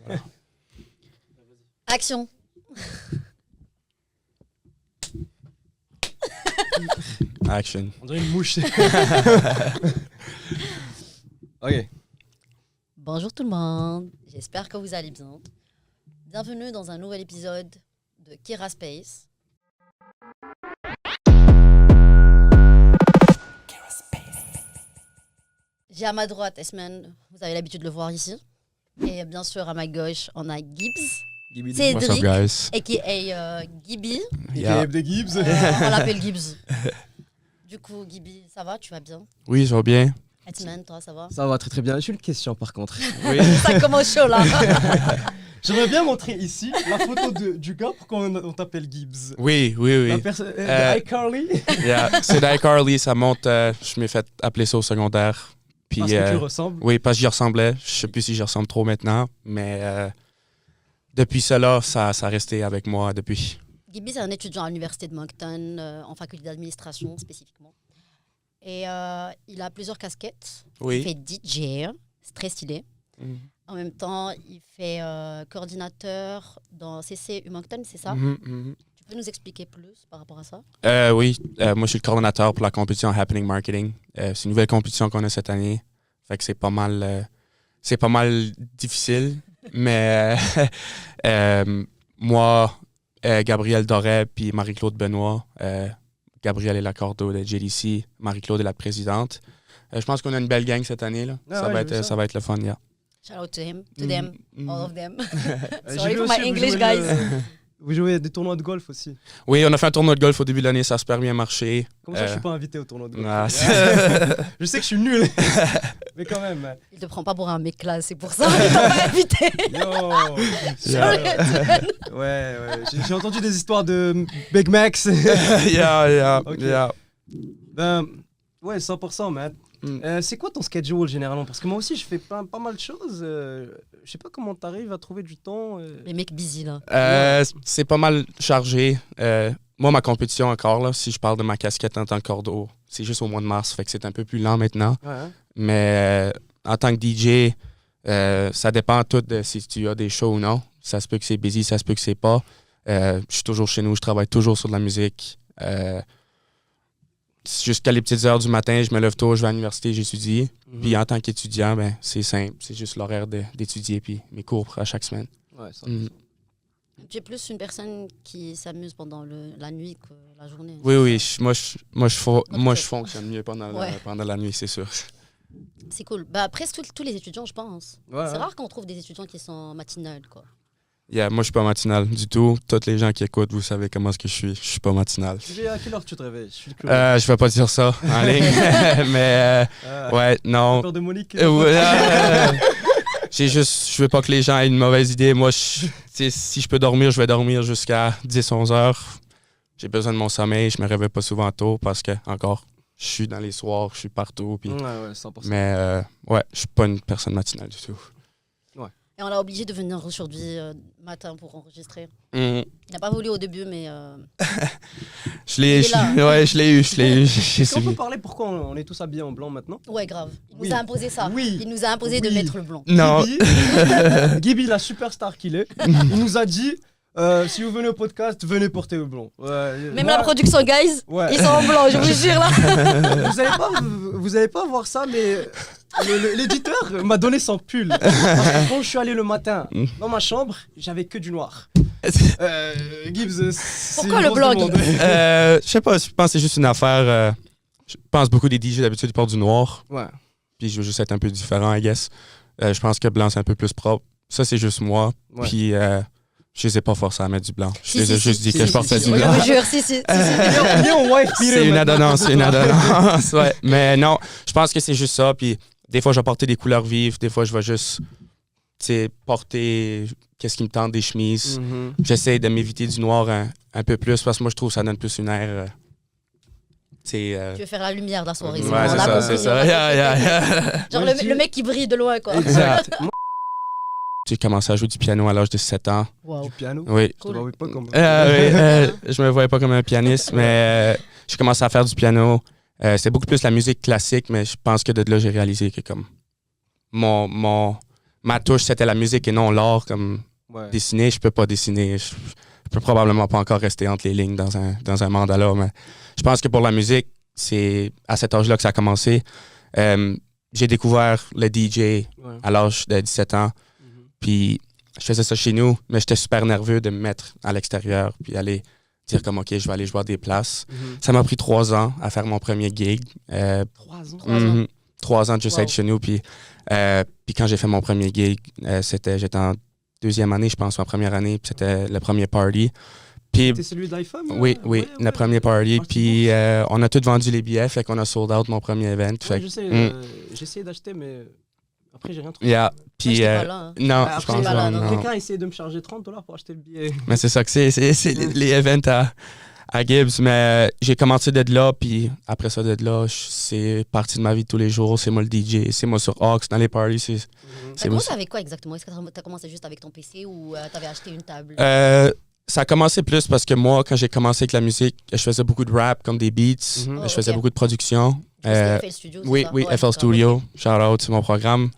Voilà. Action. Action. On dirait une mouche. Ok. Bonjour tout le monde, j'espère que vous allez bien. Bienvenue dans un nouvel épisode de Kira Space. J'ai à ma droite Esmen, vous avez l'habitude de le voir ici. Et bien sûr à ma gauche, on a Gibbs, What's up, Cédric, guys? a.k.a. Gibby. Yeah. de Gibbs. On l'appelle Gibbs. Du coup, Gibby, ça va? Tu vas bien? Oui, je vais bien. Esmen, toi, ça va? Ça va très très bien. J'ai une question par contre. Oui. Ça commence chaud là. J'aimerais bien montrer ici la photo du gars pour qu'on t'appelle Gibbs. Oui, oui, La oui. personne. Euh, iCarly. Yeah. C'est d'iCarly, ça monte. Je m'ai fait appeler ça au secondaire. Puis, Parce que tu ressembles. oui, parce que j'y ressemblais. Je sais plus si j'y ressemble trop maintenant, mais depuis cela, ça a resté avec moi depuis. Gibby, c'est un étudiant à l'université de Moncton, en faculté d'administration spécifiquement. Et il a plusieurs casquettes. Il Oui. fait DJ, c'est très stylé. Mhm. En même temps, il fait coordinateur dans CCU Moncton, c'est ça? Mhm, mhm. Tu peux nous expliquer plus par rapport à ça? Oui, moi je suis le coordonnateur pour la compétition Happening Marketing. C'est une nouvelle compétition qu'on a cette année. Fait que c'est pas mal difficile. Mais moi, Gabrielle Doré puis Marie-Claude Benoît. Gabrielle est la cordeau de JDC, Marie-Claude est la présidente. Je pense qu'on a une belle gang cette année. Là. Ah ouais, j'ai vu ça va être le fun, yeah. Shout out to him, to them, all of them. J'ai Sorry vu for aussi, my vous English, jouez guys. Vous jouez des tournois de golf aussi. Oui, on a fait un tournoi de golf au début de l'année, ça a super bien marché. Comment ça, je suis pas invité au tournoi de golf? Ah, Je sais que je suis nul. Mais quand même. Il te prend pas pour un mec là, c'est pour ça qu'il t'a pas invité. Yo. Yeah. Ouais. J'ai entendu des histoires de Big Max. yeah. Ok. Yeah. Ben, ouais, 100%, man. Mm. C'est quoi ton schedule généralement? Parce que moi aussi, je fais pas mal de choses. Je sais pas comment t'arrives à trouver du temps. Les mecs busy là. C'est pas mal chargé. Moi, ma compétition encore, là, si je parle de ma casquette en tant que cordeau, c'est juste au mois de mars, fait que c'est un peu plus lent maintenant. Ouais, hein? Mais en tant que DJ, ça dépend tout de si tu as des shows ou non. Ça se peut que c'est busy, ça se peut que c'est pas. Je suis toujours chez nous, je travaille toujours sur de la musique. Jusqu'à les petites heures du matin, je me lève tôt, je vais à l'université, j'étudie. Puis en tant qu'étudiant, ben, c'est simple. C'est juste l'horaire d'étudier puis mes cours à chaque semaine. Ouais, ça. Mm. Tu es plus une personne qui s'amuse pendant la nuit que la journée. Oui. Moi, je fonctionne mieux pendant la nuit, c'est sûr. C'est cool. Bah, presque tous les étudiants, je pense. Ouais, C'est ouais. rare qu'on trouve des étudiants qui sont matinales, quoi. Yeah, moi, je suis pas matinal du tout. Toutes les gens qui écoutent, vous savez comment est-ce que je suis. Je suis pas matinal. À quelle heure tu te réveilles? Je suis curieux. Je vais pas dire ça en ligne, mais ouais, non. Peur de Monique. Je veux pas que les gens aient une mauvaise idée. Moi, si je peux dormir, je vais dormir jusqu'à 10-11 heures. J'ai besoin de mon sommeil. Je me réveille pas souvent tôt parce que, encore, je suis dans les soirs, je suis partout. Puis... Ouais, 100%. Mais ouais, je suis pas une personne matinale du tout. Et on l'a obligé de venir aujourd'hui matin pour enregistrer. Mm. Il n'a pas voulu au début, mais Je l'ai Il est là. ouais, je l'ai eu. J'ai Est-ce qu'on peut suivi. parler pourquoi on est tous habillés en blanc maintenant? ouais, grave. Il Oui. nous a imposé ça. Oui. Il nous a imposé de Oui. mettre le blanc. Non. Gibby, la superstar qu'il est, il nous a dit si vous venez au podcast, venez porter le blanc. Ouais, Même moi, la production, guys, Ouais. ils sont en blanc, je vous jure là. vous allez pas voir ça, mais l'éditeur m'a donné son pull. Parce que quand je suis allé le matin dans ma chambre, j'avais que du noir. Gibbs, c'est Pourquoi une le grosse blog? demande. Je sais pas, je pense que c'est juste une affaire. Je pense beaucoup des DJ d'habitude ils portent du noir. Ouais. Puis je veux juste être un peu différent, I guess. Je pense que blanc, c'est un peu plus propre. Ça, c'est juste moi. Ouais. Puis je les ai pas forcés à mettre du blanc. Je Si, les ai si, juste si, dit que je portais du Je blanc. vous jure, si. Viens, on wife beater C'est une maintenant. adonnance, c'est une adonnance. Ouais. Mais non, je pense que c'est juste ça. Puis des fois, je vais porter des couleurs vives. Des fois, je vais juste porter qu'est-ce qui me tente, des chemises. Mhm. J'essaie de m'éviter du noir un peu plus parce que moi, je trouve que ça donne plus une air. Tu veux faire la lumière de la soirée. Ouais, bon, c'est on a ça, compris, c'est ça. on a Yeah. compris. Genre Moi, je dis- le mec qui brille de loin, quoi. Exact. J'ai commencé à jouer du piano à l'âge de 7 ans. Wow. Du piano. Oui. Je te vois pas comme. Je me voyais pas comme un pianiste, mais j'ai commencé à faire du piano. C'est beaucoup plus la musique classique, mais je pense que de là, j'ai réalisé que comme ma ma touche, c'était la musique et non l'art. Comme Ouais. dessiner, je peux pas dessiner. Je peux probablement pas encore rester entre les lignes dans un mandala. Mais je pense que pour la musique, c'est à cet âge-là que ça a commencé. J'ai découvert le DJ Ouais. à l'âge de 17 ans. Puis je faisais ça chez nous, mais j'étais super nerveux de me mettre à l'extérieur puis aller dire comme OK, je vais aller jouer à des places. Ça m'a pris 3 ans à faire mon premier gig. 3 ans. 3 ans de juste Wow. être chez nous. Puis quand j'ai fait mon premier gig, j'étais en 2e année, je pense, ma première année. Puis c'était le premier party. Puis C'était celui d'iPhone? oui, le premier party. Ah, c'est Puis bon. on a tous vendu les billets, fait qu'on a sold out mon premier event. Ouais, Fait je sais, j'ai essayé d'acheter, mais après, j'ai rien trouvé. yeah. Moi, Puis j'étais pas là, hein. non, Après, je pense pas pas. là, non. Non. Quelqu'un a essayé de me charger $30 pour acheter le billet. Mais c'est ça que c'est les events à Gibbs. Mais j'ai commencé d'être là, puis après ça, d'être là, c'est partie de ma vie de tous les jours. C'est moi le DJ, c'est moi sur Aux, dans les parties. T'as C'est moi. commencé avec quoi exactement? Est-ce que t'as commencé juste avec ton PC ou t'avais acheté une table? Ça a commencé plus parce que moi, quand j'ai commencé avec la musique, je faisais beaucoup de rap, comme des beats. Mhm. Oh, Je faisais ok. beaucoup de production. C'est FL Studio, c'est Oui, ça? oui, Ouais, FL grave, Studio. ok. Shout out, c'est mon programme.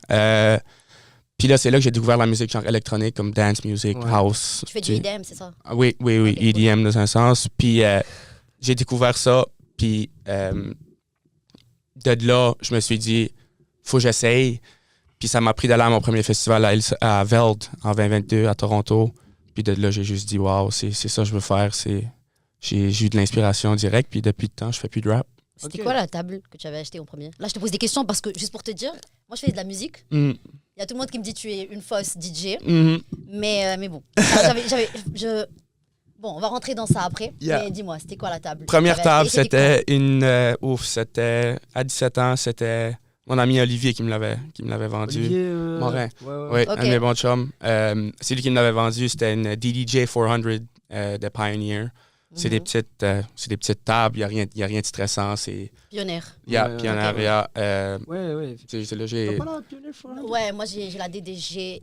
Puis là, c'est là que j'ai découvert la musique genre électronique, comme dance music, Ouais. house. Tu fais du EDM, c'est ça? Ah oui, Ok, cool. EDM dans un sens. Puis j'ai découvert ça, puis de là, je me suis dit, faut que j'essaye. Puis ça m'a pris d'aller à mon premier festival à Veld en 2022 à Toronto. Puis de là, j'ai juste dit, waouh, c'est ça que je veux faire. J'ai eu de l'inspiration directe, puis depuis le temps, je fais plus de rap. C'était Ok. quoi la table que tu avais achetée en premier? Là, je te pose des questions parce que, juste pour te dire, moi, je fais de la musique. Mhm. Il y a tout le monde qui me dit tu es une fausse DJ. Mhm. Mais bon. Bon, on va rentrer dans ça après. Yeah. Mais dis-moi, c'était quoi la table? Première Tu avais table, acheté? c'était c'était à 17 ans, c'était mon ami Olivier qui me l'avait vendu. Olivier, Morin. Ouais. Oui, Ok. un de mes bons chums. C'est lui qui me l'avait vendu, c'était une DDJ 400 de Pioneer. C'est des petites tables, il n'y a rien de stressant. Pionnière. Il y a Ouais, Pioneer, ok. il y a. Ouais. C'est là, j'ai. T'as pas la Pioneer Forum? Ouais, moi, j'ai la DDG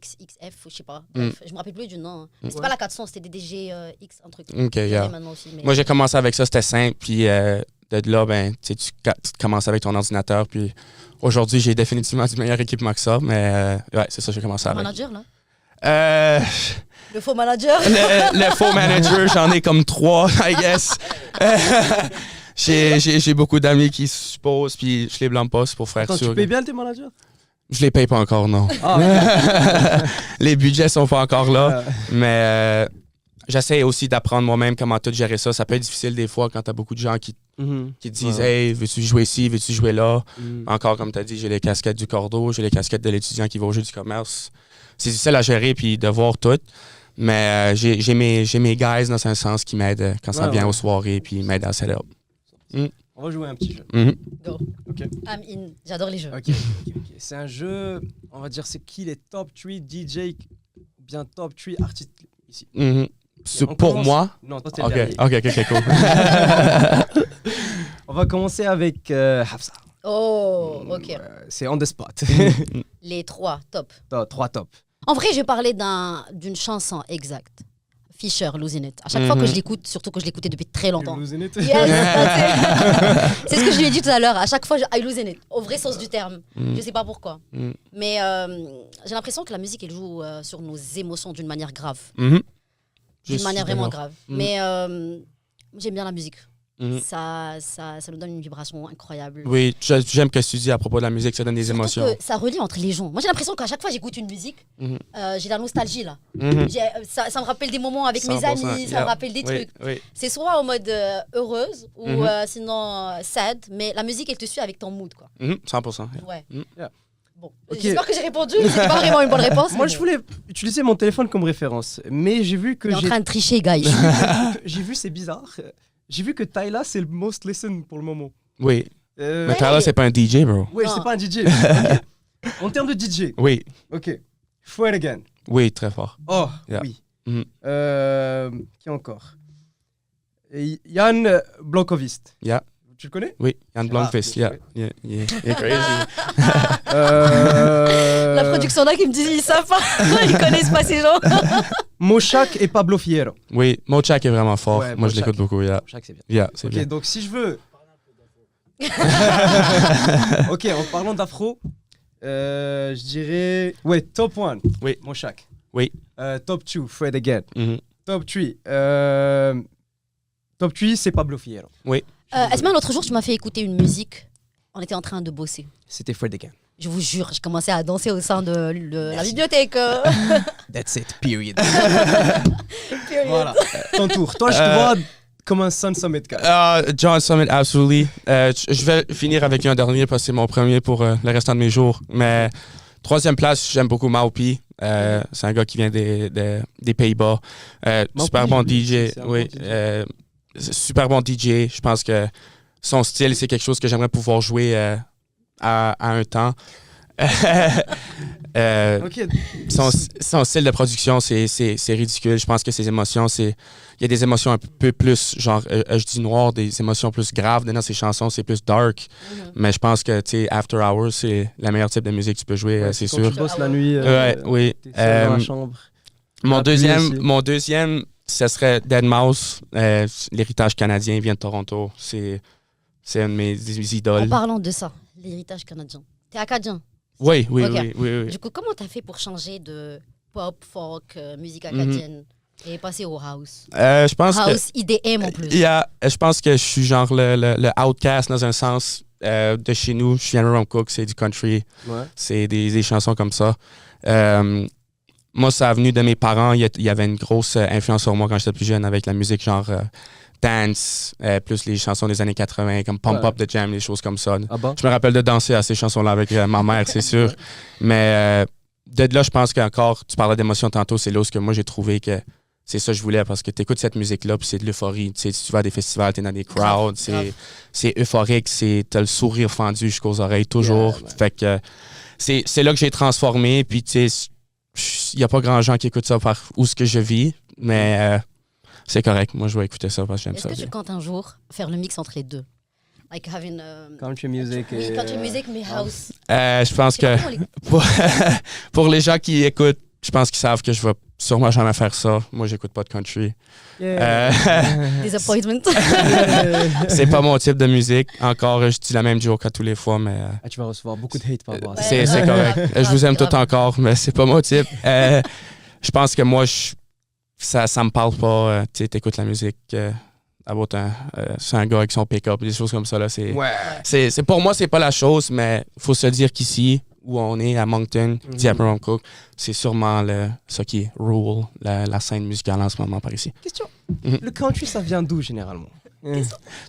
XXF, je sais pas. Mm. Bref, je me rappelle plus du nom. Hein. Mais c'est pas la 400, c'était DDG X, un truc. Ok, Il y en a yeah. maintenant aussi. Mais... Moi, j'ai commencé avec ça, c'était simple. Puis de là, ben, tu commences avec ton ordinateur. Puis aujourd'hui, j'ai définitivement du meilleur équipement que ça. Mais ouais, c'est ça que j'ai commencé Le avec. manager, là? Le, Le faux manager? le faux manager, j'en ai comme 3, I guess. J'ai beaucoup d'amis qui se supposent, puis je les blâme pas, c'est pour faire Attends, sûr. tu payes bien tes managers? Je les paye pas encore, non. Ah, Les budgets sont pas encore là. ok. Mais j'essaie aussi d'apprendre moi-même comment tout gérer ça. Ça peut être difficile des fois quand t'as beaucoup de gens qui te disent Ouais. Hey, veux-tu jouer ici, veux-tu jouer là? Mhm. Encore, comme tu as dit, j'ai les casquettes du cordeau, j'ai les casquettes de l'étudiant qui va au jeu du commerce. C'est difficile à gérer puis de voir tout. Mais j'ai mes guys dans un sens qui m'aident quand ça Ouais, vient ouais. aux soirées puis ils m'aident à set up. On va jouer un petit jeu. Mhm. Go. Ok. I'm in. J'adore les jeux. Ok. C'est un jeu, on va dire, c'est qui les top 3 DJ ou bien top 3 artistes ici? Mhm. On Pour commence- moi? Non, toi t'es Ok, le dernier. ok, cool. On va commencer avec Hafsa. Oh, ok. C'est on the spot. Les 3, top. 3 top. En vrai, je vais parler d'une chanson exacte. Fisher, Losing It. À chaque fois que je l'écoute, surtout que je l'écoutais depuis très longtemps. You losing it? Yes, that's it. C'est ce que je lui ai dit tout à l'heure. À chaque fois, I lose in it. Au vrai sens du terme. Je sais pas pourquoi. Mm. Mais j'ai l'impression que la musique, elle joue sur nos émotions d'une manière grave. Mhm. Je D'une suis manière vraiment d'accord. grave. Mm. Mais j'aime bien la musique. Mhm. Ça nous donne une vibration incroyable. Oui, j'aime que tu dis à propos de la musique, ça donne des Surtout émotions. que ça relie entre les gens. Moi, j'ai l'impression qu'à chaque fois j'écoute une musique, Mhm. j'ai la nostalgie là. Mhm. Ça me rappelle des moments avec mes 100%, amis, ça yeah. me rappelle des Oui, trucs. oui. C'est soit en mode heureuse ou Mhm. sinon sad, mais la musique elle te suit avec ton mood quoi. Mhm, 100%. Ouais. Mhm. Yeah. Bon, Ok. j'espère que j'ai répondu. C'était pas vraiment une bonne réponse. Moi, mais je bon. voulais utiliser mon téléphone comme référence, mais j'ai vu que Il est en train de tricher, guys. j'ai vu, c'est bizarre. J'ai vu que Tyla, c'est le most listen pour le moment. Oui. Euh, Mais Tyler, c'est pas un DJ, bro. ouais, Non. c'est pas un DJ. Ok. En termes de DJ, Oui. ok. Fouet again. Oui, très fort. Oh, Yeah. oui. Mhm. Qui encore? Jan Blomqvist. Yeah. Tu le connais? Oui, Jan Blomqvist, Ah, yeah. oui. Yeah. Yeah crazy. La production là qui me dit ils savent pas, ils connaissent pas ces gens. Moshak et Pablo Fierro. Oui, Mochak est vraiment fort. Ouais, Moi, je Mochak. l'écoute beaucoup, yeah. Moshak, c'est bien. Yeah, c'est Ok, bien. donc si je veux. Ok, en parlant d'afro, Je dirais. Ouais, top 1. Oui. Mon Shaq. Oui. Top 2, Fred again. Mhm. Top 3. Top 3, c'est Pablo Fierro. Esma, l'autre jour, tu m'as fait écouter une musique. On était en train de bosser. C'était Fred again. Je vous jure, je commençais à danser au sein de la bibliothèque. That's it, period. Period. Voilà, ton tour. Toi, je te vois comme un John Summit guy. John Summit, absolutely. Je vais finir avec un dernier parce que c'est mon premier pour le restant de mes jours. Mais troisième place, j'aime beaucoup Maupi. C'est un gars qui vient des Pays-Bas. Super bon DJ. Oui, super bon DJ. Je pense que son style, c'est quelque chose que j'aimerais pouvoir jouer à un temps. Ok. Son style de production, c'est ridicule. Je pense que ses émotions, il y a des émotions un peu plus, genre, je dis noir, des émotions plus graves dans ses chansons, c'est plus dark. Mais je pense que, tu sais, After Hours, c'est le meilleur type de musique que tu peux jouer, c'est quand sûr. tu bosses la nuit, Oui. t'es seul dans la chambre. Mon aussi. deuxième, ce serait Deadmau5. L'héritage canadien vient de Toronto. C'est un de mes idoles. En parlant de ça, l'héritage canadien. T'es acadien. Oui. Du coup, comment t'as fait pour changer de pop, folk, musique acadienne et passer au house? Je pense que... House IDM en plus. Je pense que je suis genre le outcast dans un sens de chez nous. Je viens de Cook, c'est du country. Ouais. C'est des chansons comme ça. Moi, ça a venu de mes parents. Il y avait une grosse influence sur moi quand j'étais plus jeune avec la musique genre dance, plus les chansons des années 80 comme Pump Up the Jam, les choses comme ça. Ah bon? Je me rappelle de danser à ces chansons-là avec ma mère, c'est sûr. Mais de là, je pense qu'encore, tu parlais d'émotion tantôt, c'est là où moi j'ai trouvé que c'est ça que je voulais parce que tu écoutes cette musique-là puis c'est de l'euphorie. Tu sais, si tu vas à des festivals, tu es dans des crowds, c'est euphorique, t'as le sourire fendu jusqu'aux oreilles toujours. Ouais. Fait que c'est là que j'ai transformé. Puis tu sais, il n'y a pas grand gens qui écoutent ça par où ce que je vis, mais c'est correct. Moi, je vais écouter ça parce que j'aime Est-ce ça. que tu comptes un jour faire le mix entre les deux? Like having Country music. oui, country music, mais house. Je pense que pour les gens qui écoutent, je pense qu'ils savent que je vais sûrement jamais faire ça. Moi, j'écoute pas de country. Disappointment. C'est pas mon type de musique. Encore, je dis la même joke à tous les fois, mais Tu vas recevoir beaucoup de hate par rapport à ça. c'est correct. Je vous aime tout encore, mais c'est pas mon type. Je pense que moi, ça me parle pas. Tu sais, t'écoutes la musique. C'est un gars avec son pick-up, des choses comme ça. Là, c'est pour moi, c'est pas la chose, mais il faut se dire qu'ici, où on est, à Moncton, Cook, c'est sûrement ça qui est rule, la scène musicale en ce moment par ici. Question. Le country, ça vient d'où généralement?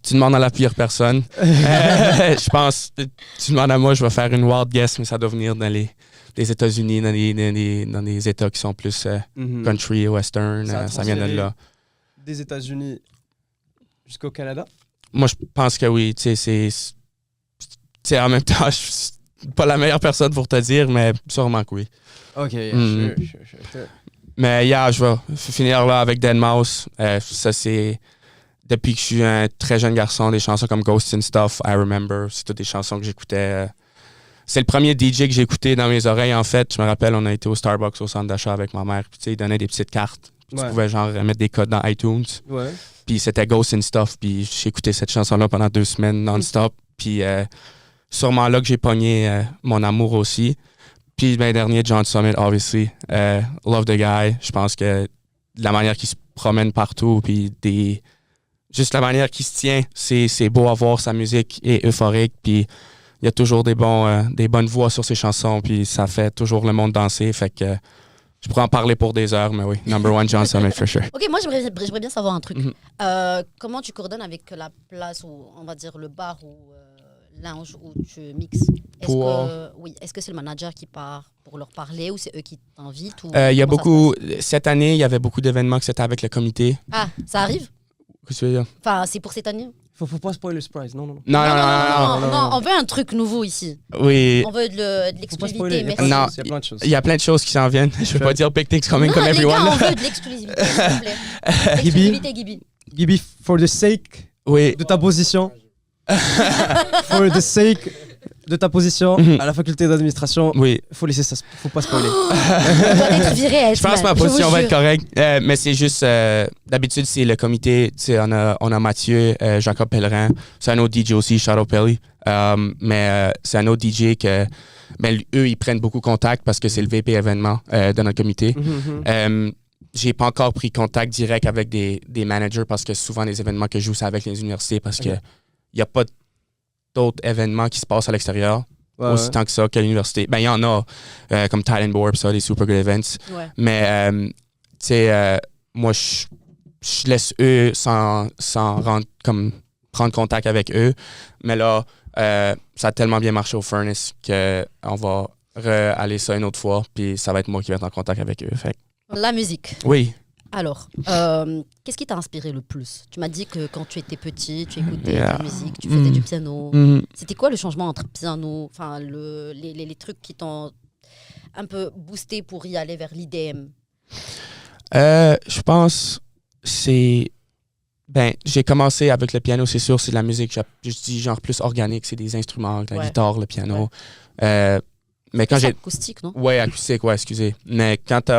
Tu demandes à la pire personne. Je pense, tu demandes à moi, je vais faire une wild guess, mais ça doit venir dans les États-Unis, dans des États qui sont plus country, western, ça vient de là. Des États-Unis jusqu'au Canada? Moi, je pense que oui. Tu sais, en même temps, je suis pas la meilleure personne pour te dire, mais sûrement que oui. Ok, sure. Mais je vais finir là avec Deadmau5. Ça, c'est depuis que je suis un très jeune garçon, des chansons comme Ghost and Stuff, I Remember, c'est toutes des chansons que j'écoutais. C'est le premier DJ que j'ai écouté dans mes oreilles, en fait. Je me rappelle, on a été au Starbucks au centre d'achat avec ma mère. Puis, tu sais, il donnait des petites cartes. Tu pouvais genre mettre des codes dans iTunes. Ouais. Puis c'était Ghost and Stuff. Puis j'ai écouté cette chanson-là pendant 2 semaines non-stop. Puis sûrement là que j'ai pogné mon amour aussi. Puis ben dernier, John Summit, obviously. Love the guy. Je pense que la manière qu'il se promène partout, puis juste la manière qu'il se tient, c'est beau à voir. Sa musique est euphorique. Puis il y a toujours des bonnes voix sur ses chansons. Puis ça fait toujours le monde danser. Fait que je pourrais en parler pour des heures, mais oui, number one, John Summit, for sure. Ok, moi j'aimerais bien savoir un truc. Comment tu coordonnes avec la place ou on va dire le bar ou lounge où tu mixes? Est-ce que c'est le manager qui part pour leur parler ou c'est eux qui t'invitent? Il y a beaucoup. Cette année, il y avait beaucoup d'événements que c'était avec le comité. Ah, ça arrive? Qu'est-ce que tu veux dire? Enfin, c'est pour cette année? Faut pas spoiler le surprise, non. Non, on veut un truc nouveau ici. Oui. On veut de l'exclusivité. Il y a plein de choses. Il y a plein de choses qui s'en viennent. Je veux pas dire big things coming comme everyone. Non, les gars, on veut de l'exclusivité, s'il vous plaît. L'exclusivité, Gibi. Gibi, for the sake de ta position, for the sake de ta position à la faculté d'administration, Oui. faut laisser ça, faut pas spoiler. Tu dois être viré, Je pense que ma position va être correcte, mais c'est juste, d'habitude, c'est le comité. On a Mathieu, Jacob Pellerin, c'est un autre DJ aussi, Shadow Pelly. Mais c'est un autre DJ que, eux, ils prennent beaucoup contact parce que c'est le VP événement de notre comité. J'ai pas encore pris contact direct avec des managers parce que souvent, les événements que je joue, c'est avec les universités parce que il n'y a pas d'autres événements qui se passent à l'extérieur. Aussi tant que ça qu'à l'université. Il y en a, comme Talent Board, ça, des super good events. Ouais. Mais, tu sais, moi, je laisse eux sans prendre contact avec eux. Mais là, ça a tellement bien marché au Furnace qu'on va aller ça une autre fois. Puis ça va être moi qui vais être en contact avec eux. Fait. La musique. Oui. Alors, qu'est-ce qui t'a inspiré le plus? Tu m'as dit que quand tu étais petit, tu écoutais de la musique, tu faisais du piano. C'était quoi le changement entre piano, enfin les trucs qui t'ont un peu boosté pour y aller vers l'IDM? Je pense j'ai commencé avec le piano, c'est sûr, c'est de la musique, je dis genre plus organique, c'est des instruments, la guitare, le piano. Mais quand c'est acoustique, non? Ouais, acoustique, ouais, excusez. Mais quand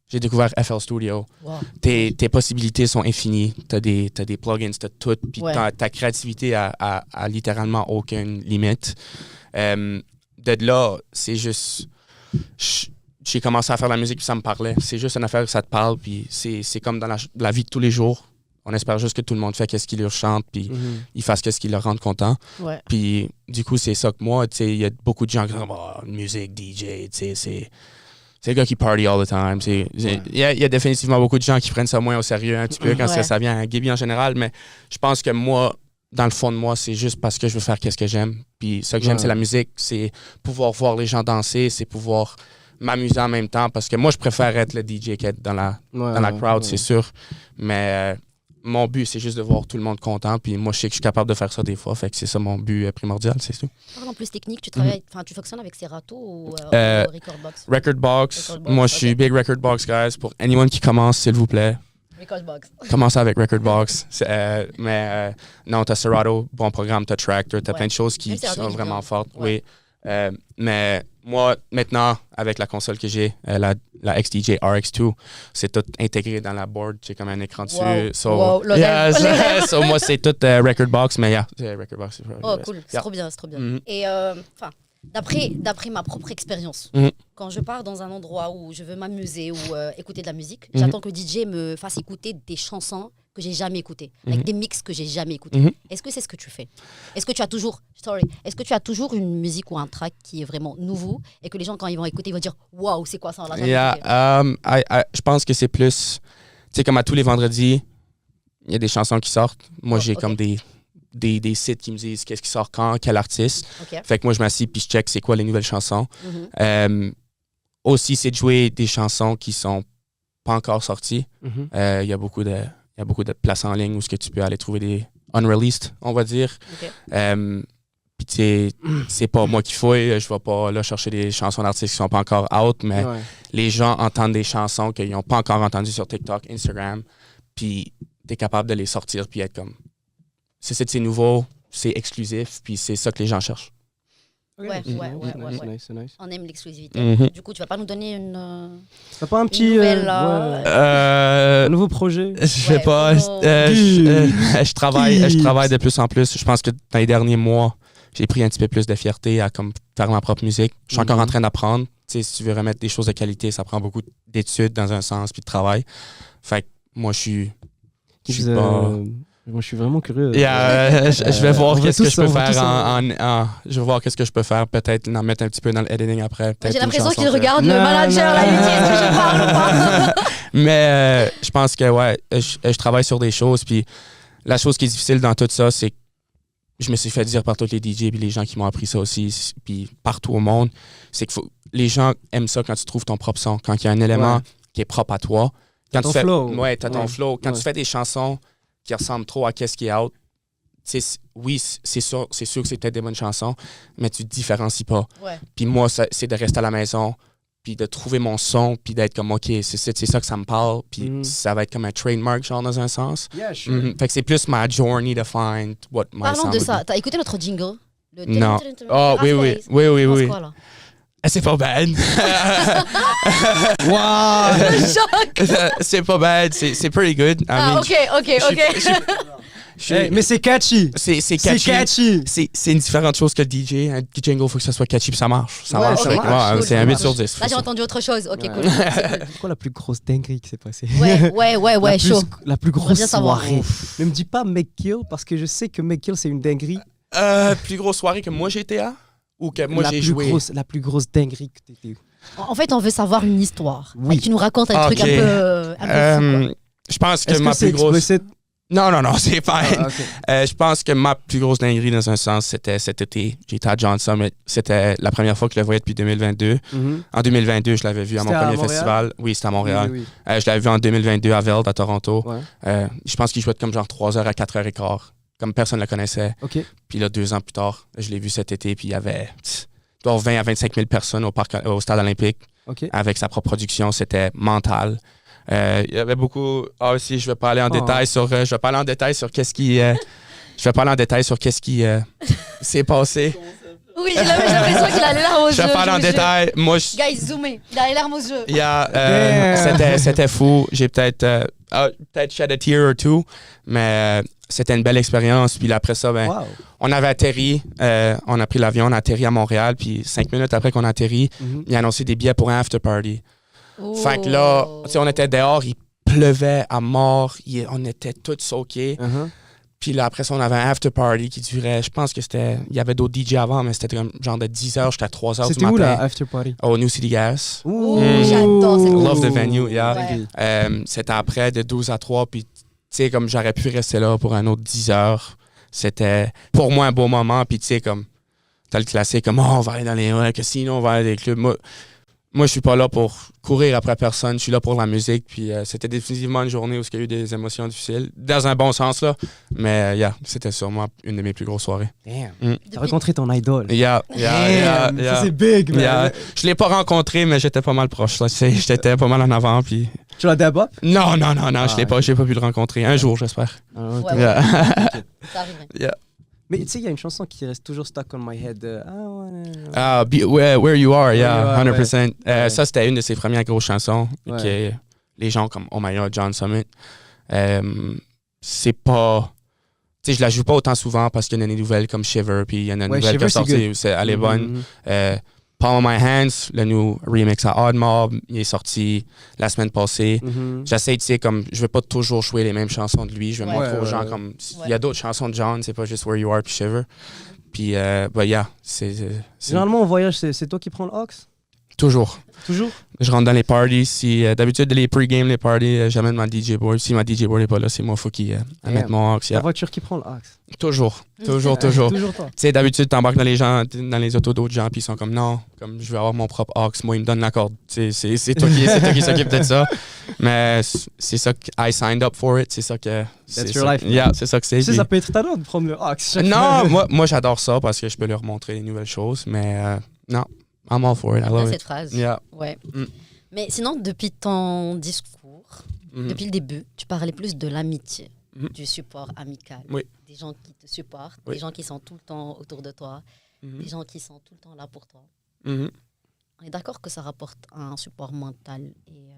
j'ai découvert FL Studio. Wow. Tes possibilités sont infinies. T'as des plugins, t'as tout. Puis ta créativité a littéralement aucune limite. De là, c'est juste... J'ai commencé à faire de la musique puis ça me parlait. C'est juste une affaire que ça te parle. Puis c'est comme dans la vie de tous les jours. On espère juste que tout le monde fait ce qu'il leur chante puis ils fassent ce qui leur rend content. Ouais. Puis du coup, c'est ça que moi, tu sais, il y a beaucoup de gens qui disent « musique, DJ, tu sais, c'est le gars qui party all the time. » Il y a définitivement beaucoup de gens qui prennent ça moins au sérieux un petit peu quand ça vient à Gaby en général, mais je pense que moi, dans le fond de moi, c'est juste parce que je veux faire ce que j'aime. Puis ce que j'aime, c'est la musique, c'est pouvoir voir les gens danser, c'est pouvoir m'amuser en même temps, parce que moi, je préfère être le DJ qu'être dans la crowd, c'est sûr. Mais mon but, c'est juste de voir tout le monde content, puis moi, je sais que je suis capable de faire ça des fois, fait que c'est ça mon but primordial, c'est tout. En plus technique, tu travailles, tu fonctionnes avec Serato ou Recordbox? Recordbox. Moi, je suis big Recordbox, guys. Pour anyone qui commence, s'il vous plaît. Recordbox. Commencez avec Recordbox. Non, t'as Serato, bon programme, t'as Tractor, t'as plein de choses qui sont vraiment fortes. Oui. Mais moi, maintenant, avec la console que j'ai, la XDJ RX2, c'est tout intégré dans la board. J'ai comme un écran dessus. So moi, c'est tout Recordbox, mais Recordbox. Oh, cool. C'est trop bien, c'est trop bien. Et d'après ma propre expérience, quand je pars dans un endroit où je veux m'amuser ou écouter de la musique, j'attends que le DJ me fasse écouter des chansons que j'ai jamais écoutées, avec des mix que j'ai jamais écoutés. Est-ce que c'est ce que tu fais? Est-ce que tu as toujours une musique ou un track qui est vraiment nouveau et que les gens, quand ils vont écouter, ils vont dire « Waouh, c'est quoi ça? » Je pense que c'est plus... Tu sais, comme à tous les vendredis, il y a des chansons qui sortent. Moi, j'ai comme des sites qui me disent qu'est-ce qui sort quand, quel artiste. Fait que moi, je m'assieds puis je check c'est quoi les nouvelles chansons. Aussi, c'est de jouer des chansons qui sont pas encore sorties. Il y a beaucoup de places en ligne où ce que tu peux aller trouver des unreleased, on va dire. Puis c'est pas moi qui fouille, je vais pas là chercher des chansons d'artistes qui sont pas encore out, mais les gens entendent des chansons qu'ils n'ont pas encore entendues sur TikTok, Instagram, puis t'es capable de les sortir puis être comme c'est nouveau, c'est exclusif, puis c'est ça que les gens cherchent. Nice. On aime l'exclusivité. Du coup, tu vas pas nous donner une... T'as pas un petit nouveau projet? Je sais pas. Je travaille de plus en plus. Je pense que dans les derniers mois, j'ai pris un petit peu plus de fierté à comme faire ma propre musique. Je suis encore en train d'apprendre. Tu sais, si tu veux remettre des choses de qualité, ça prend beaucoup d'études dans un sens puis de travail. Fait que moi, je suis pas... Moi, je suis vraiment curieux. Je vais voir qu'est-ce que je peux faire je vais voir qu'est-ce que je peux faire. Peut-être en mettre un petit peu dans le editing après. J'ai l'impression qu'il regarde le manager là, il dit est-ce que je parle ou pas? Mais je pense que je travaille sur des choses. Puis la chose qui est difficile dans tout ça, c'est que je me suis fait dire par tous les DJ et les gens qui m'ont appris ça aussi, puis partout au monde, c'est que les gens aiment ça quand tu trouves ton propre son, quand il y a un élément qui est propre à toi. Quand ton flow. Ouais, t'as ton flow. Quand tu fais des chansons qui ressemblent trop à qu'est-ce qui est out, oui, c'est sûr que c'est peut-être des bonnes chansons, mais tu te différencies pas. Puis moi, c'est de rester à la maison, puis de trouver mon son, puis d'être comme, OK, c'est ça que ça me parle, puis ça va être comme un trademark, genre, dans un sens. Yeah, sure. Fait que c'est plus ma journey to find what my Parlons sound de would ça. be. T'as écouté notre jingle? Non. Oh, oui, oui. Oui, oui, oui. Quoi, là? C'est pas bad. Waouh! C'est pas bad. C'est pretty good. I mean, Hey, mais c'est catchy! C'est C'est catchy. catchy! C'est une différente chose que le DJ. Un jingle, il faut que ça soit catchy puis ça marche. Ça Ouais, marche. ok, Fait que, cool, c'est un ça 8 marche. sur 10. Là, j'ai entendu autre chose. Ok, cool. C'est quoi la plus grosse dinguerie qui s'est passée? Ouais, chaud. La plus J'aimerais grosse bien savoir. soirée. Ne me dis pas McGill parce que je sais que McGill c'est une dinguerie. Plus grosse soirée que moi j'ai été à ou que moi la j'ai plus joué? la plus grosse dinguerie que t'étais. En fait, on veut savoir une histoire. Oui. Tu nous racontes un truc Ok. un peu fou, quoi. Je pense que Est-ce ma que c'est plus grosse. explicite? Non, c'est fine. Ah, ok. Je pense que ma plus grosse dinguerie, dans un sens, c'était cet été. J'étais à John Summit. C'était la première fois que je le voyais depuis 2022. Mhm. En 2022, je l'avais vu à mon C'était à premier Montréal? festival. Oui, c'était à Montréal. Oui. Je l'avais vu en 2022 à Veld, à Toronto. Ouais. Je pense qu'il jouait de comme genre 3h à 4h15. Comme personne ne le connaissait. Ok. Puis là, 2 ans plus tard, je l'ai vu cet été. Puis il y avait 20 à 25 000 personnes au stade olympique. Ok. Avec sa propre production. C'était mental. Il y avait beaucoup. Ah aussi, je vais pas aller en détail sur. Je vais pas aller en détail sur qu'est-ce qui. Je vais pas aller en détail sur qu'est-ce qui s'est passé. Oui, j'ai l'impression qu'il a les larmes aux yeux. Je vais pas aller en détail. Moi, Guys, zoomez. Il a les larmes aux yeux. c'était fou. J'ai peut-être shed a tear or two, mais c'était une belle expérience. Puis là, après ça, ben, Wow. on avait atterri. On a pris l'avion, on a atterri à Montréal. Puis 5 minutes après qu'on a atterri, Mhm. il a annoncé des billets pour un after party. Oh. Fait que là, tu sais, on était dehors, il pleuvait à mort, on était tous soakés. Uh-huh. Puis là, après ça, on avait un after party qui durait, je pense que c'était, il y avait d'autres DJ avant, mais c'était comme genre de 10h jusqu'à 3h du C'était matin. où la after party? Au New City Gas. Oh, j'adore cette Love the venue, yeah. Ok. C'était après de 12 à 3, puis tu sais, comme j'aurais pu rester là pour un autre 10 heures. C'était pour moi un beau moment, puis tu sais, comme, t'as le classique, comme, on va aller dans les casinos, on va aller dans les clubs. Moi, je suis pas là pour courir après personne, je suis là pour la musique, puis c'était définitivement une journée où il y a eu des émotions difficiles, dans un bon sens, là, mais c'était sûrement une de mes plus grosses soirées. Damn. T'as rencontré ton idole. Yeah. Ça c'est big, man. Yeah. Je l'ai pas rencontré, mais j'étais pas mal proche, là, tu sais, j'étais pas mal en avant, puis... Tu l'as dab up? Non, je l'ai pas, j'ai pas pu le rencontrer. Un jour, j'espère. Ouais. Yeah. Ça arriverait. Yeah. Mais tu sais, il y a une chanson qui reste toujours stuck on my head. Where You Are, yeah, Where You Are, 100%. ouais. Ça, c'était une de ses premières grosses chansons Ouais. que les gens comme Oh My God, John Summit, c'est pas... Tu sais, je la joue pas autant souvent parce qu'il y en a des nouvelles comme Shiver, puis il y en a une Ouais, nouvelle qui est Shiver, c'est sortie, elle est bonne. Palm of My Hands, le new remix à Odd Mob, il est sorti la semaine passée. J'essaie, tu sais, comme, je veux pas toujours jouer les mêmes chansons de lui. Je veux Ouais. montrer aux Ouais, gens ouais. comme, il y a d'autres chansons de John, c'est pas juste Where You Are puis Shiver. Puis, yeah, c'est Généralement, en voyage, c'est toi qui prends le aux? toujours. Toujours? Je rentre dans les parties. Si, d'habitude, les pre-game, les parties, j'amène ma DJ board. Si ma DJ board n'est pas là, c'est moi, faut qu'il mette mon aux. La Yeah. voiture qui prend le aux. Toujours. Toujours toi. Tu sais, d'habitude, t'embarques dans les autos d'autres gens, puis ils sont comme, non, comme je veux avoir mon propre aux, moi, ils me donnent la corde. Tu sais, c'est toi qui s'occupe de ça. Mais c'est ça que I signed up for it. C'est ça que. That's your life. Yeah, c'est ça que c'est. Tu sais, ça peut être tannant de prendre le aux. Non, moi j'adore ça parce que je peux leur montrer des nouvelles choses, mais non, I'm all for it. I J'aime bien love cette it. phrase. Yeah. Ouais. Mm. Mais sinon, depuis ton discours, Mhm. depuis le début, tu parlais plus de l'amitié, Mhm. du support amical, Oui. des gens qui te supportent, Oui. des gens qui sont tout le temps autour de toi, Mhm. des gens qui sont tout le temps là pour toi. Mhm. On est d'accord que ça rapporte un support mental et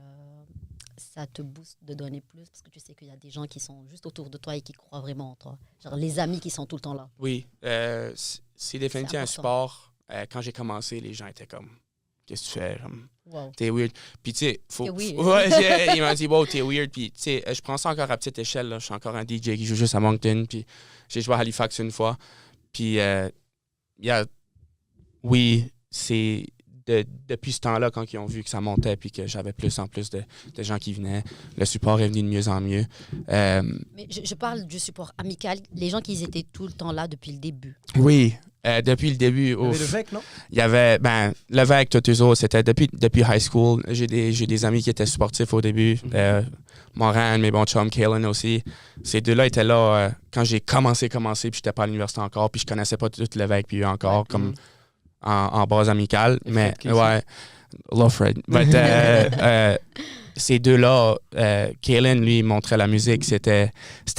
ça te booste de donner plus parce que tu sais qu'il y a des gens qui sont juste autour de toi et qui croient vraiment en toi. Genre les amis qui sont tout le temps là. Oui, c'est définitivement un important. support. Quand j'ai commencé, les gens étaient comme, qu'est-ce que tu fais? Comme, Wow. t'es weird. Puis tu sais, T'es weird. Ouais, ils m'ont dit, wow, t'es weird. Puis tu sais, je prends ça encore à petite échelle. Là. Je suis encore un DJ qui joue juste à Moncton. Puis j'ai joué à Halifax une fois. Puis, oui, c'est depuis ce temps-là, quand ils ont vu que ça montait puis que j'avais plus en plus de gens qui venaient, le support est venu de mieux en mieux. Mais je parle du support amical, les gens qui étaient tout le temps là depuis le début. Oui, depuis le début. Il y avait ouf. le VEC, non? Il y avait, Lévesque, Totuzo, c'était depuis high school. J'ai des amis qui étaient sportifs au début. Morin, mes bons chums, Kalen aussi. Ces deux-là étaient là quand j'ai commencé, puis j'étais pas à l'université encore, puis je connaissais pas tout Lévesque, puis eux encore, comme en base amicale. Et Mais, Fred Casey. ouais, love Fred. But, ces deux-là, Kalen, lui, montrait la musique. C'était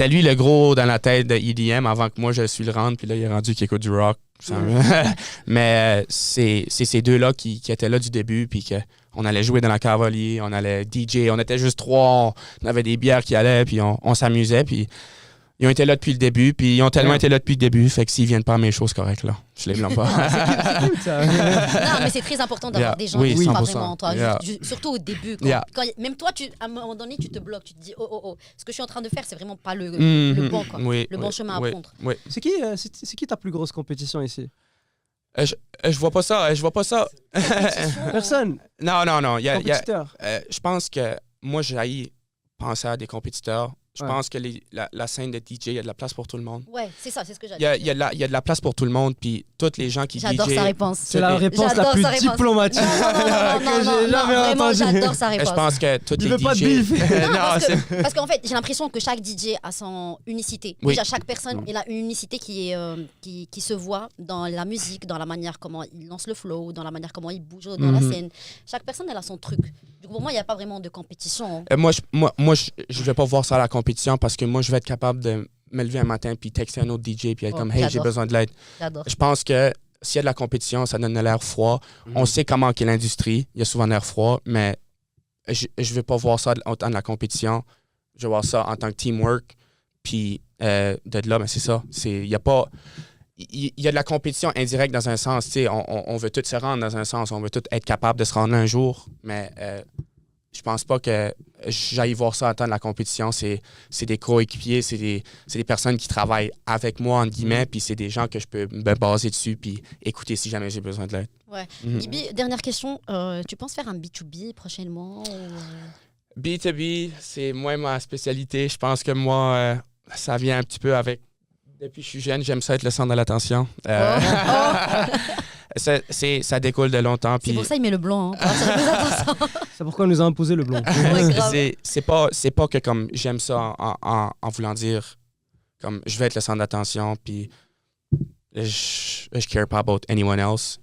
lui le gros dans la tête de EDM avant que moi, je suis le rendre. Puis là, il est rendu qu'il écoute du rock. Mais c'est ces deux-là qui étaient là du début. Puis qu'on allait jouer dans la cavalier, on allait DJ. On était juste trois. On avait des bières qui allaient. Puis on s'amusait. Puis ils ont été là depuis le début. Puis ils ont tellement été là depuis le début. Fait que s'ils viennent pas à mes choses, correct, là. Je les blâme pas. Non, mais c'est très important d'avoir des gens qui ne sont pas vraiment toi. Surtout au début. Même toi, à un moment donné, tu te bloques. Tu te dis, oh. Ce que je suis en train de faire, c'est vraiment pas le bon, quoi. Le bon chemin à prendre. C'est qui ta plus grosse compétition ici? Je vois pas ça. Personne. Non. Compétiteur. Je pense que moi, j'ai penser à des compétiteurs. Je pense que la scène de DJ, il y a de la place pour tout le monde. Ouais, c'est ça, c'est ce que j'allais dire. Il y a de la place pour tout le monde, puis toutes les gens qui DJ... J'adore sa réponse. C'est la réponse la plus diplomatique que j'ai jamais entendue. J'adore sa réponse. Je pense que toutes les DJ... Je veux pas de bif. Parce qu'en fait, j'ai l'impression que chaque DJ a son unicité. Oui. Déjà, chaque personne, elle a une unicité qui se voit dans la musique, dans la manière comment il lance le flow, dans la manière comment il bouge dans la scène. Chaque personne, elle a son truc. Du coup, pour moi, il n'y a pas vraiment de compétition. Moi, je vais pas voir ça à la compétition parce que moi, je vais être capable de me lever un matin puis texter un autre DJ puis être comme « Hey, j'ai besoin de l'aide ». Je pense que s'il y a de la compétition, ça donne de l'air froid. On sait comment est l'industrie. Il y a souvent de l'air froid, mais je vais pas voir ça en tant que la compétition. Je vais voir ça en tant que teamwork. Puis de là, ben, c'est ça. Il y a pas... Il y a de la compétition indirecte dans un sens. On veut tous se rendre dans un sens. On veut tous être capable de se rendre un jour. Mais je pense pas que j'aille voir ça en tant que la compétition. C'est des coéquipiers, c'est des personnes qui travaillent avec moi, entre guillemets, puis c'est des gens que je peux me baser dessus puis écouter si jamais j'ai besoin de l'aide. Ouais. Ibi, dernière question. Tu penses faire un B2B prochainement ou... B2B, c'est moins ma spécialité. Je pense que moi, ça vient un petit peu avec... Depuis que je suis jeune, j'aime ça être le centre de l'attention. Ça découle de longtemps. C'est pour ça qu'il met le blond. Hein, c'est pourquoi il nous a imposé le blond. C'est pas que comme j'aime ça en voulant dire comme je vais être le centre d'attention puis je care pas about anyone else.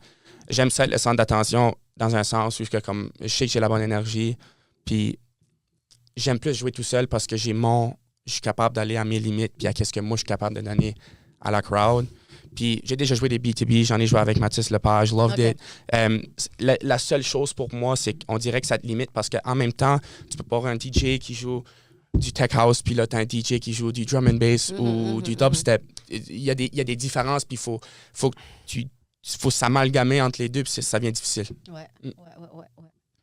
J'aime ça être le centre d'attention dans un sens où comme je sais que j'ai la bonne énergie puis j'aime plus jouer tout seul parce que je suis capable d'aller à mes limites puis à qu'est-ce que moi je suis capable de donner à la crowd. Puis j'ai déjà joué des B2B, j'en ai joué avec Mathis Lepage, loved it. La seule chose pour moi, c'est qu'on dirait que ça te limite parce qu'en même temps, tu peux pas avoir un DJ qui joue du tech house, puis là, tu as un DJ qui joue du drum and bass ou du dubstep. Il y a des différences, puis il faut s'amalgamer entre les deux, puis ça devient difficile. Ouais.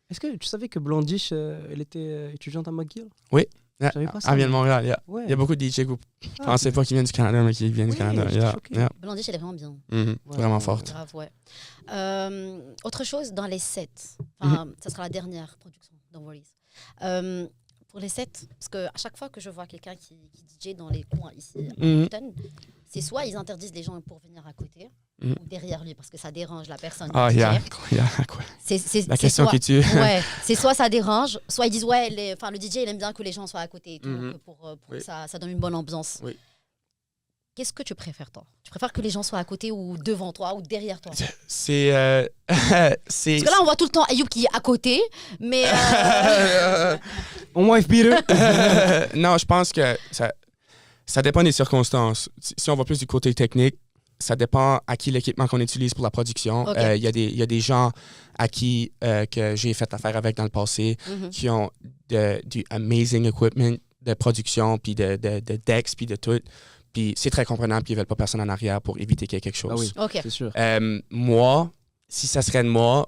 Est-ce que tu savais que Blondish, elle était étudiante à McGill? Oui. Elle vient de Montréal. Il y a beaucoup de DJ que je pensais pas qu'ils viennent du Canada, mais qui viennent du Canada. Blondish, elle est vraiment bien. Vraiment forte. Grave, ouais. Autre chose, dans les sets, ça sera la dernière production d'Envolis. Pour les sets, parce qu'à chaque fois que je vois quelqu'un qui DJ dans les coins ici, à Moncton, c'est soit ils interdisent les gens pour venir à côté, ou derrière lui, parce que ça dérange la personne. Quoi? La question qui tue. Ouais, c'est soit ça dérange, soit ils disent, le DJ, il aime bien que les gens soient à côté, et tout, pour que ça donne une bonne ambiance. Oui. Qu'est-ce que tu préfères, toi? Tu préfères que les gens soient à côté ou devant toi ou derrière toi? C'est... Parce que là, on voit tout le temps Ayoub qui est à côté, mais... On wife beater? Non, je pense que ça dépend des circonstances. Si on va plus du côté technique, ça dépend à qui l'équipement qu'on utilise pour la production. Il y a des gens à qui que j'ai fait affaire avec dans le passé qui ont du amazing equipment de production, puis de decks, puis de tout. Puis c'est très comprenable, puis ils veulent pas personne en arrière pour éviter qu'il y ait quelque chose. Ah oui, c'est sûr. Moi, si ça serait de moi,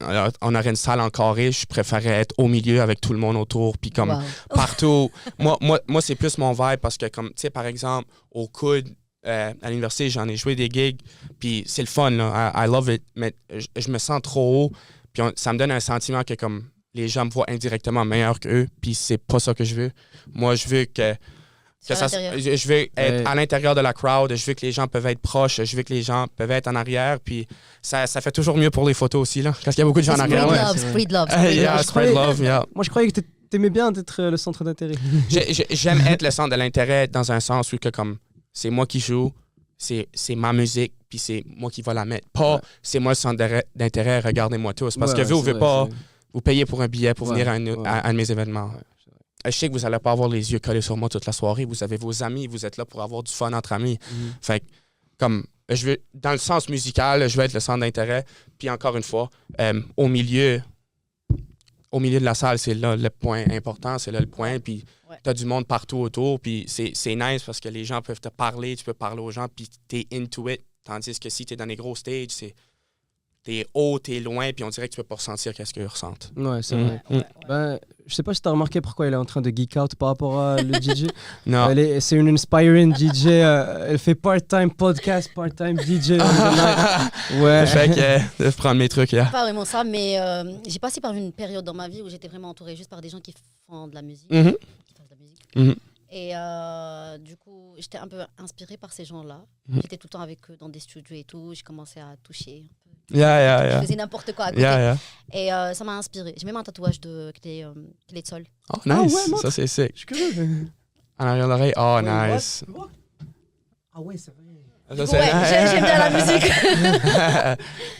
alors, on aurait une salle en carré, je préférerais être au milieu avec tout le monde autour, puis comme partout. Moi, c'est plus mon vibe parce que, comme, tu sais, par exemple, au coude, à l'université, j'en ai joué des gigs, puis c'est le fun, là, I love it, mais je me sens trop haut, puis ça me donne un sentiment que, comme, les gens me voient indirectement meilleur qu'eux, puis c'est pas ça que je veux. Moi, je veux que je veux être à l'intérieur de la crowd, je veux que les gens peuvent être proches, je veux que les gens peuvent être en arrière, puis ça fait toujours mieux pour les photos aussi, là, parce qu'il y a beaucoup de gens en arrière. Spread love. Spread love, Moi, je croyais que t'aimais bien d'être le centre d'intérêt. J'aime être le centre de l'intérêt dans un sens où que, comme, c'est moi qui joue, c'est ma musique, puis c'est moi qui va la mettre. Pas c'est moi le centre d'intérêt, regardez-moi tous. Parce que veux ou veux pas, Vous payez pour un billet pour venir à un de mes événements. Ouais. Je sais que vous n'allez pas avoir les yeux collés sur moi toute la soirée. Vous avez vos amis, vous êtes là pour avoir du fun entre amis. Fait que, comme, dans le sens musical, je veux être le centre d'intérêt. Puis encore une fois, au milieu de la salle, c'est là le point important, c'est là le point. Puis tu as du monde partout autour. Puis c'est nice parce que les gens peuvent te parler, tu peux parler aux gens, puis t'es into it. Tandis que si t'es dans les gros stages, t'es haut, t'es loin, puis on dirait que tu peux pas ressentir qu'est-ce qu'ils ressentent. Ouais, c'est vrai. Ben, je sais pas si t'as remarqué pourquoi elle est en train de geek out par rapport à le DJ. Non. C'est une inspiring DJ. Elle fait part-time podcast, part-time DJ. Ouais. Fait que de prendre mes trucs, Pas vraiment ça, mais j'ai passé par une période dans ma vie où j'étais vraiment entourée juste par des gens qui font de la musique. Qui font de la musique. Et du coup, j'étais un peu inspirée par ces gens-là. J'étais tout le temps avec eux dans des studios et tout. J'ai commencé à toucher un peu. Je faisais n'importe quoi à côté. Et ça m'a inspirée. J'ai même un tatouage de clé de sol. Oh, nice. Ouais, ça, c'est sick. Je suis curieux. En arrière de l'oreille. Oh, nice. Ah ouais, c'est vrai. J'aime bien la musique.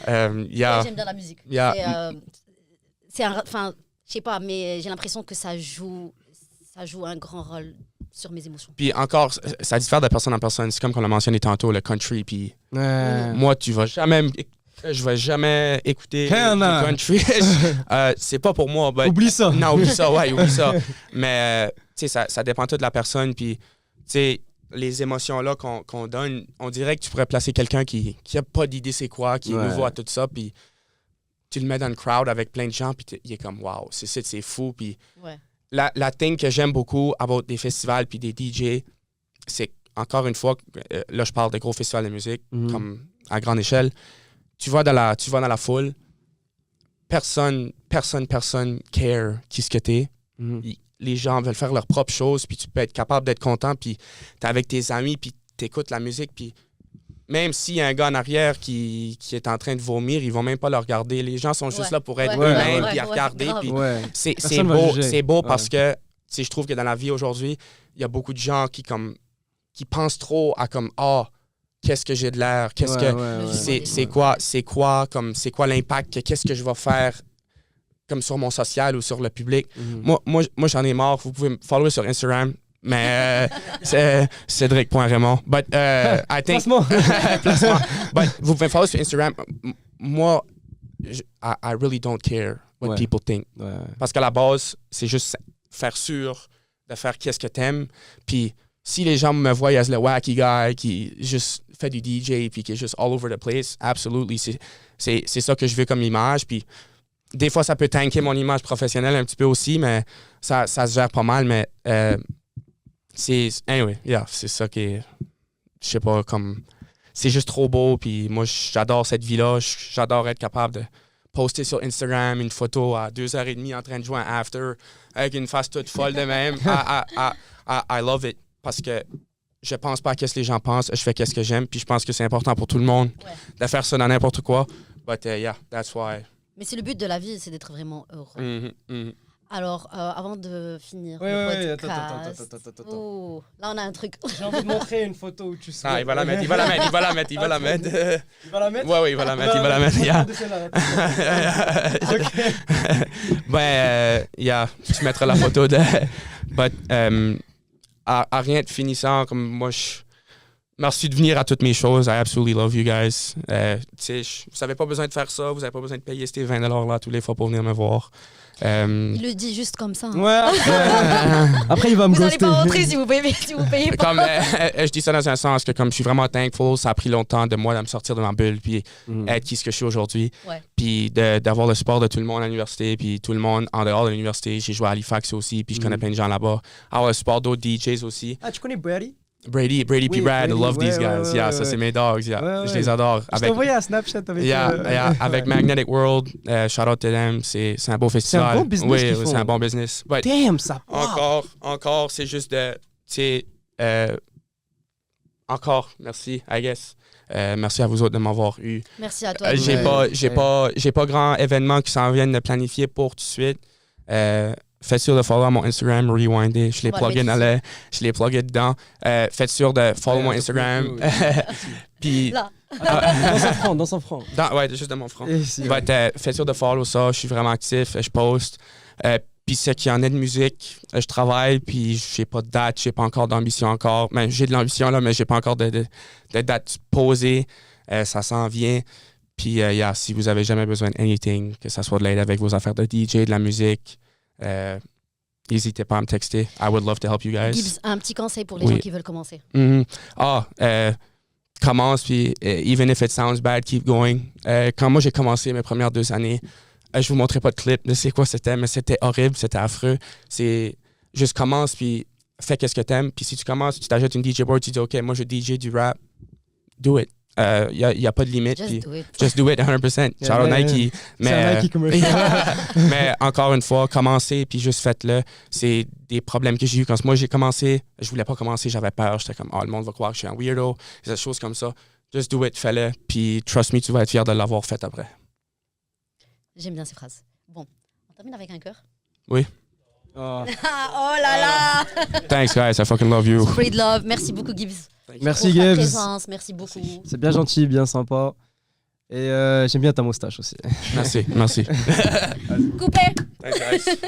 J'aime bien la musique. Enfin, je sais pas, mais j'ai l'impression que ça joue un grand rôle sur mes émotions. Puis encore, ça diffère de personne en personne. C'est comme qu'on l'a mentionné tantôt, le country. Puis moi, je vais jamais écouter du country. C'est pas pour moi. Oublie ça. Non, oublie ça, oublie ça. Mais, tu sais, ça dépend tout de la personne. Puis, tu sais, les émotions-là qu'on donne, on dirait que tu pourrais placer quelqu'un qui a pas d'idée c'est quoi, qui est nouveau à tout ça, puis tu le mets dans le crowd avec plein de gens, puis il est comme, wow, c'est fou. Puis la thing que j'aime beaucoup about des festivals puis des DJ, c'est, encore une fois, là, je parle de gros festivals de musique, comme à grande échelle. Tu vas dans la foule, personne care qui ce que t'es. Les gens veulent faire leur propre chose, puis tu peux être capable d'être content, puis t'es avec tes amis, puis t'écoutes la musique, puis même s'il y a un gars en arrière qui est en train de vomir, ils vont même pas le regarder. Les gens sont juste là pour être eux-mêmes, puis à regarder, puis c'est beau parce que je trouve que dans la vie aujourd'hui, il y a beaucoup de gens qui pensent trop à comme qu'est-ce que j'ai de l'air, c'est quoi l'impact, qu'est-ce que je vais faire comme sur mon social ou sur le public. Moi j'en ai marre. Vous pouvez me follower sur Instagram, mais c'est Cédric.Raymond. But I think placement. But vous pouvez me follow sur Instagram. Moi, I really don't care what people think. Parce qu'à la base, c'est juste faire sûr de faire qu'est-ce que t'aimes. Puis si les gens me voient as le wacky guy qui juste fait du DJ puis qui est juste all over the place, absolutely, c'est ça que je veux comme image. Puis des fois, ça peut tanker mon image professionnelle un petit peu aussi, mais ça se gère pas mal. Mais c'est ça qui est, je sais pas, comme, c'est juste trop beau. Puis moi, j'adore cette vie-là. J'adore être capable de poster sur Instagram une photo à 2h30 en train de jouer un after avec une face toute folle de même. I love it. Parce que je pense pas à ce que les gens pensent, je fais ce que j'aime, puis je pense que c'est important pour tout le monde de faire ça dans n'importe quoi. But that's why. Mais c'est le but de la vie, c'est d'être vraiment heureux. Alors, avant de finir le podcast... Attends. Là, on a un truc. J'ai envie de montrer une photo où tu serais... Il va la mettre. Il va la mettre? Il va la mettre? Ouais, il va la mettre, tu mettras la photo de... But, à rien de finissant, comme moi, merci de venir à toutes mes choses. I absolutely love you guys. Vous n'avez pas besoin de faire ça. Vous n'avez pas besoin de payer ces $20 là tous les fois pour venir me voir. Il le dit juste comme ça. Après, il va me ghoster. Vous n'allez pas rentrer si vous payez pas. Comme, je dis ça dans un sens que comme je suis vraiment thankful, ça a pris longtemps de moi de me sortir de ma bulle puis être qui ce que je suis aujourd'hui. Puis d'avoir le support de tout le monde à l'université puis tout le monde en dehors de l'université. J'ai joué à Halifax aussi puis je connais plein de gens là-bas. Avoir le support d'autres DJs aussi. Ah, tu connais Brady? Brady puis Brad, I love these guys. Ça, c'est mes dogs. Je les adore. Je t'ai envoyé un Snapchat avec avec Magnetic World. Shout out to them. C'est un beau festival. C'est un bon business qu'ils font. C'est un bon business. But damn, ça Encore, c'est juste de... encore, merci, I guess. Merci à vous autres de m'avoir eu. Merci à toi. J'ai pas grand événement qui s'en viennent de planifier pour tout de suite. faites sûr de follow mon Instagram, Rewindé. Je l'ai On va plugué le mettre je l'ai plugué dedans. Faites sûr de follow mon Instagram. Puis, Là. Dans 100 francs. ouais, juste de mon front. Et si, Faites sûr de follow ça. Je suis vraiment actif. Je poste. Puis ce qui en est de musique, je travaille, puis j'ai pas de date, j'ai pas encore d'ambition encore. Mais j'ai de l'ambition là, mais j'ai pas encore de date posée. Ça s'en vient. Puis si vous avez jamais besoin d'anything, que ça soit de l'aide avec vos affaires de DJ, de la musique, n'hésitez pas à me texter. I would love to help you guys. Gibbs, un petit conseil pour les Oui. gens qui veulent commencer. Commence, puis even if it sounds bad, keep going. Quand moi j'ai commencé mes premières 2 années, je vous montrais pas de clip de c'est quoi c'était, mais c'était horrible, c'était affreux. C'est juste commence, puis fais qu'est-ce que t'aimes. Puis si tu commences, tu t'achètes une DJ board, tu dis OK, moi je DJ du rap, do it. Il y a pas de limite. Just do it 100%. Shout out Nike. C'est un Nike commercial. Mais encore une fois, commencez puis juste faites-le. C'est des problèmes que j'ai eu quand moi j'ai commencé. Je voulais pas commencer, j'avais peur. J'étais comme, le monde va croire que je suis un weirdo. Des choses comme ça. Just do it, fais-le. Puis trust me, tu vas être fier de l'avoir fait après. J'aime bien ces phrases. Bon, on termine avec un cœur. Oui. Oh là là. Thanks guys, I fucking love you. Spread love. Merci beaucoup Gibbs. Merci pour ta Gibbs. présence. Merci beaucoup. C'est bien gentil, bien sympa. Et j'aime bien ta moustache aussi. Merci. Coupé. Thanks guys.